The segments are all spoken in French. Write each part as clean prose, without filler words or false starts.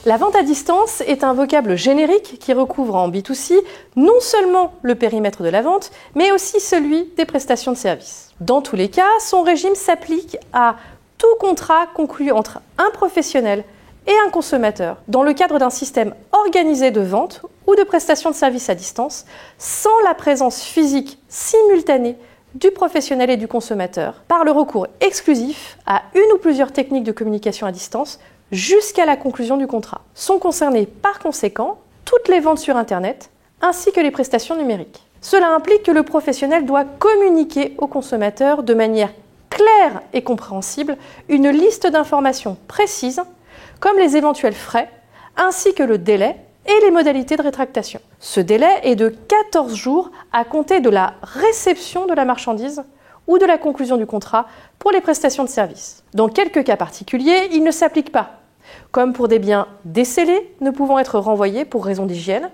La vente à distance est un vocable générique qui recouvre en B2C non seulement le périmètre de la vente, mais aussi celui des prestations de services. Dans tous les cas, son régime s'applique à tout contrat conclu entre un professionnel et un consommateur dans le cadre d'un système organisé de vente ou de prestation de services à distance sans la présence physique simultanée du professionnel et du consommateur par le recours exclusif à une ou plusieurs techniques de communication à distance jusqu'à la conclusion du contrat. Sont concernées par conséquent toutes les ventes sur Internet ainsi que les prestations numériques. Cela implique que le professionnel doit communiquer au consommateur de manière claire et compréhensible une liste d'informations précises comme les éventuels frais ainsi que le délai et les modalités de rétractation. Ce délai est de 14 jours à compter de la réception de la marchandise ou de la conclusion du contrat pour les prestations de services. Dans quelques cas particuliers, il ne s'applique pas, comme pour des biens décellés ne pouvant être renvoyés pour raison d'hygiène,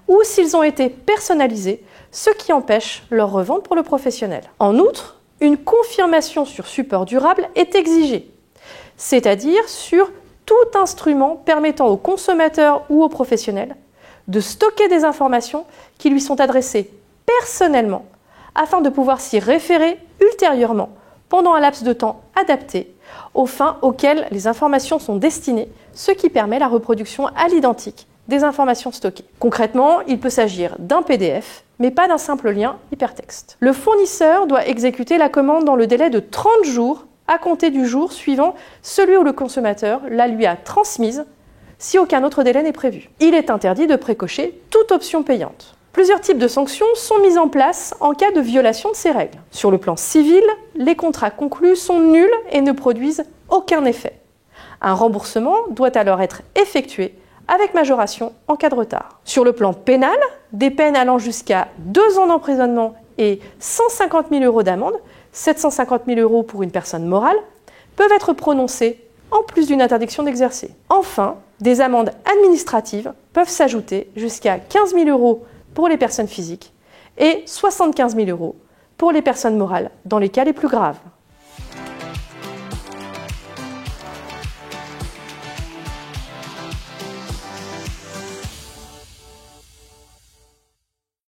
ou s'ils ont été personnalisés, ce qui empêche leur revente pour le professionnel. En outre, une confirmation sur support durable est exigée, c'est-à-dire sur tout instrument permettant au consommateur ou au professionnel de stocker des informations qui lui sont adressées personnellement afin de pouvoir s'y référer ultérieurement pendant un laps de temps adapté aux fins auxquelles les informations sont destinées, ce qui permet la reproduction à l'identique des informations stockées. Concrètement, il peut s'agir d'un PDF, mais pas d'un simple lien hypertexte. Le fournisseur doit exécuter la commande dans le délai de 30 jours à compter du jour suivant celui où le consommateur la lui a transmise, si aucun autre délai n'est prévu. Il est interdit de précocher toute option payante. Plusieurs types de sanctions sont mises en place en cas de violation de ces règles. Sur le plan civil, les contrats conclus sont nuls et ne produisent aucun effet. Un remboursement doit alors être effectué avec majoration en cas de retard. Sur le plan pénal, des peines allant jusqu'à 2 ans d'emprisonnement et 150 000 € d'amende, 750 000 € pour une personne morale, peuvent être prononcées en plus d'une interdiction d'exercer. Enfin, des amendes administratives peuvent s'ajouter jusqu'à 15 000 € pour les personnes physiques et 75 000 € pour les personnes morales dans les cas les plus graves.